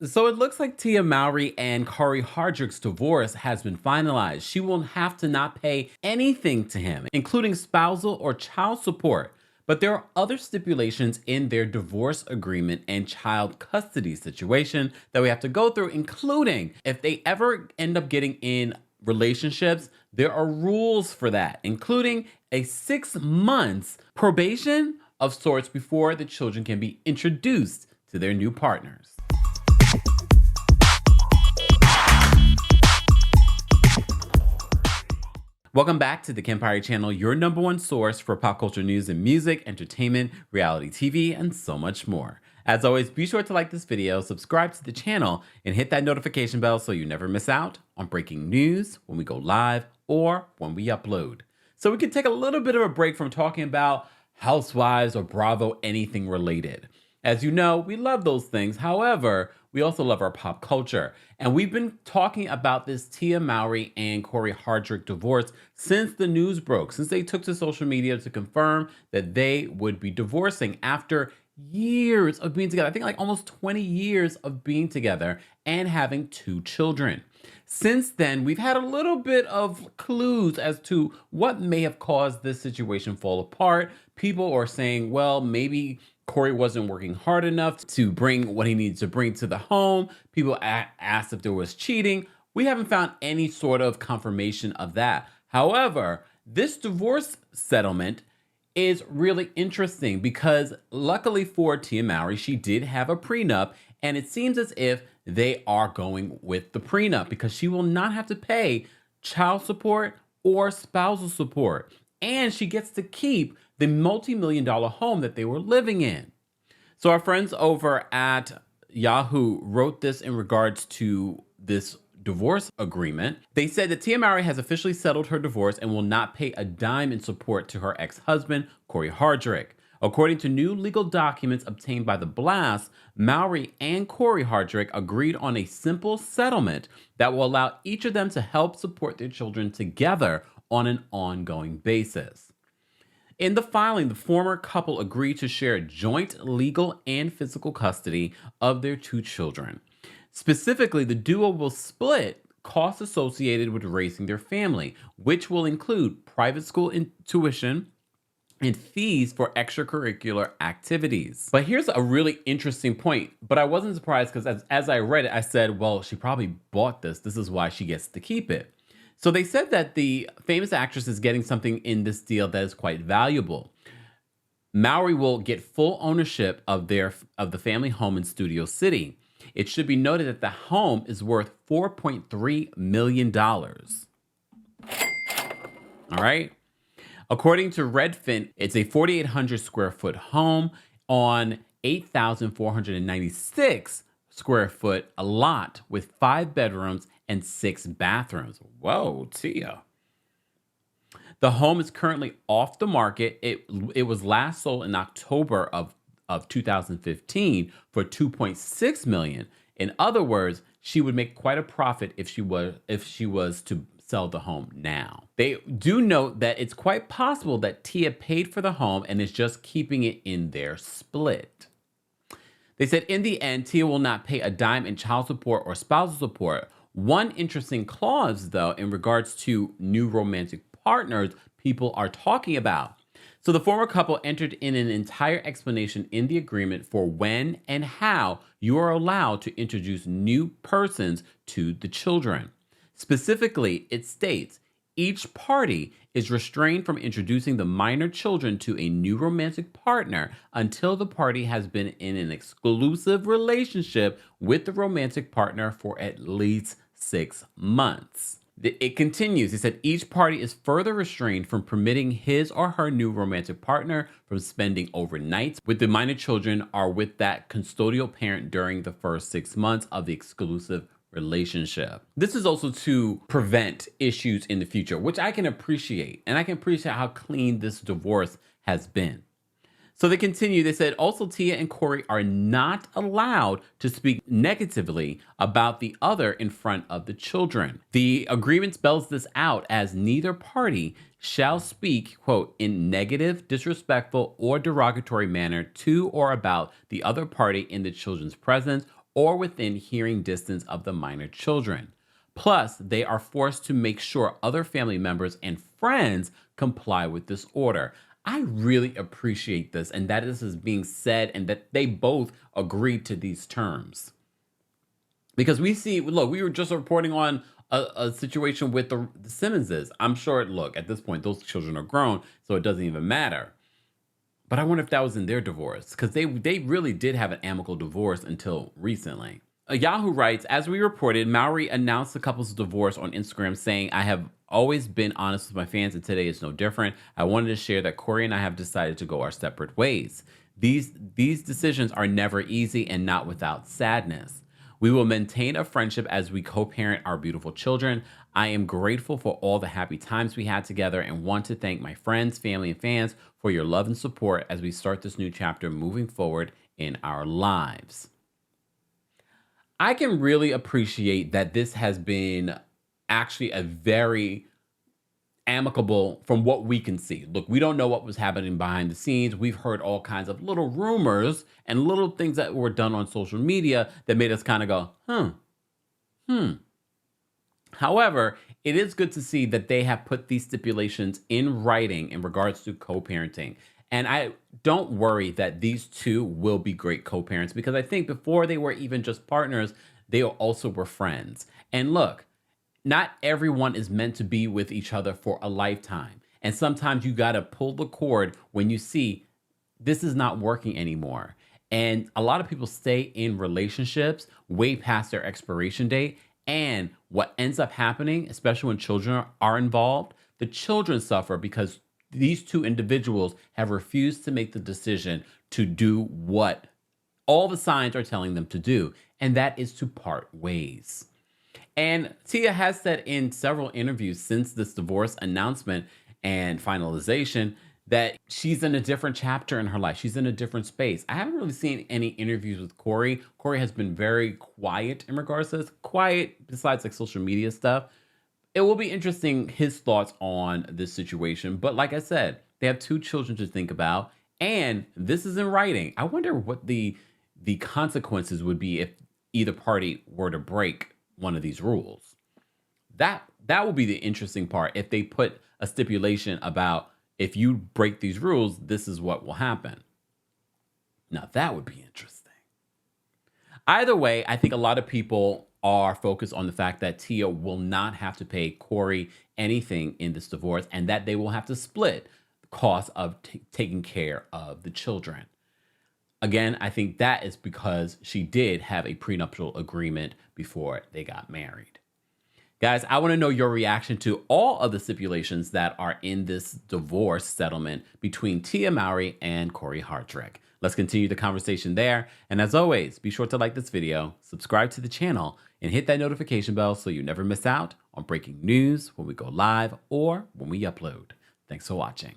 So it looks like Tia Mowry and Cory Hardrict's divorce has been finalized. She will have to not pay anything to him, including spousal or child support. But there are other stipulations in their divorce agreement and child custody situation that we have to go through, including if they ever end up getting in relationships, there are rules for that, including a 6 months probation of sorts before the children can be introduced to their new partners. Welcome back to the Kempire channel, your number one source for pop culture news and music, entertainment, reality TV, and so much more. As always, be sure to like this video, subscribe to the channel, and hit that notification bell so you never miss out on breaking news when we go live or when we upload. So we can take a little bit of a break from talking about Housewives or Bravo, anything related. As you know, we love those things. However, we also love our pop culture. And we've been talking about this Tia Mowry and Cory Hardrict divorce since the news broke, since they took to social media to confirm that they would be divorcing after years of being together. I think like almost 20 years of being together and having 2 children. Since then, we've had a little bit of clues as to what may have caused this situation fall apart. People are saying, well, maybe Cory wasn't working hard enough to bring what he needs to bring to the home. People asked if there was cheating. We haven't found any sort of confirmation of that. However, this divorce settlement is really interesting because luckily for Tia Mowry, she did have a prenup, and it seems as if they are going with the prenup because she will not have to pay child support or spousal support. And she gets to keep the multi-million-dollar home that they were living in. So our friends over at Yahoo wrote this in regards to this divorce agreement. They said that Tia Mowry has officially settled her divorce and will not pay a dime in support to her ex-husband, Cory Hardrict. According to new legal documents obtained by The Blast, Mowry and Cory Hardrict agreed on a simple settlement that will allow each of them to help support their children together on an ongoing basis. In the filing, the former couple agreed to share joint legal and physical custody of their 2 children. Specifically, the duo will split costs associated with raising their family, which will include private school tuition and fees for extracurricular activities. But here's a really interesting point, but I wasn't surprised because as I read it, I said, well, she probably bought this. This is why she gets to keep it. So they said that the famous actress is getting something in this deal that is quite valuable. Mowry will get full ownership of the family home in Studio City. It should be noted that the home is worth $4.3 million. All right. According to Redfin, it's a 4,800 square foot home on 8,496 square foot a lot with 5 bedrooms and 6 bathrooms. Whoa, Tia. The home is currently off the market. It was last sold in October of 2015 for $2.6 million. In other words, she would make quite a profit if she was to sell the home now. They do note that it's quite possible that Tia paid for the home and is just keeping it in their split. They said in the end, Tia will not pay a dime in child support or spousal support. One interesting clause, though, in regards to new romantic partners people are talking about. So the former couple entered in an entire explanation in the agreement for when and how you are allowed to introduce new persons to the children. Specifically, it states, each party is restrained from introducing the minor children to a new romantic partner until the party has been in an exclusive relationship with the romantic partner for at least 6 months. It continues. It said each party is further restrained from permitting his or her new romantic partner from spending overnights with the minor children or with that custodial parent during the first 6 months of the exclusive relationship. This is also to prevent issues in the future, which I can appreciate. And I can appreciate how clean this divorce has been. So they continue, they said, also Tia and Cory are not allowed to speak negatively about the other in front of the children. The agreement spells this out as neither party shall speak, quote, in negative, disrespectful, or derogatory manner to or about the other party in the children's presence or within hearing distance of the minor children. Plus, they are forced to make sure other family members and friends comply with this order. I really appreciate this and that this is being said and that they both agreed to these terms. Because we see, look, we were just reporting on a situation with the Simmonses. I'm sure, look, at this point, those children are grown, so it doesn't even matter. But I wonder if that was in their divorce, because they really did have an amicable divorce until recently. Yahoo writes, as we reported, Mowry announced the couple's divorce on Instagram, saying, I have always been honest with my fans, and today is no different. I wanted to share that Cory and I have decided to go our separate ways. These decisions are never easy and not without sadness. We will maintain a friendship as we co-parent our beautiful children. I am grateful for all the happy times we had together and want to thank my friends, family, and fans for your love and support as we start this new chapter moving forward in our lives. I can really appreciate that this has been actually a very amicable from what we can see. Look, we don't know what was happening behind the scenes. We've heard all kinds of little rumors and little things that were done on social media that made us kind of go, However, it is good to see that they have put these stipulations in writing in regards to co-parenting. And I don't worry that these two will be great co-parents, because I think before they were even just partners, they also were friends. And look, not everyone is meant to be with each other for a lifetime. And sometimes you got to pull the cord when you see this is not working anymore. And a lot of people stay in relationships way past their expiration date. And what ends up happening, especially when children are involved, the children suffer because these two individuals have refused to make the decision to do what all the signs are telling them to do. And that is to part ways. And Tia has said in several interviews since this divorce announcement and finalization that she's in a different chapter in her life. She's in a different space. I haven't really seen any interviews with Cory. Cory has been very quiet in regards to this. Quiet besides like social media stuff. It will be interesting his thoughts on this situation. But like I said, they have two children to think about. And this is in writing. I wonder what the consequences would be if either party were to break one of these rules. That will be the interesting part. If they put a stipulation about if you break these rules, this is what will happen. Now that would be interesting. Either way, I think a lot of people are focused on the fact that Tia will not have to pay Cory anything in this divorce and that they will have to split the cost of taking care of the children. Again, I think that is because she did have a prenuptial agreement before they got married. Guys, I want to know your reaction to all of the stipulations that are in this divorce settlement between Tia Mowry and Cory Hardrict. Let's continue the conversation there. And as always, be sure to like this video, subscribe to the channel, and hit that notification bell so you never miss out on breaking news when we go live or when we upload. Thanks for watching.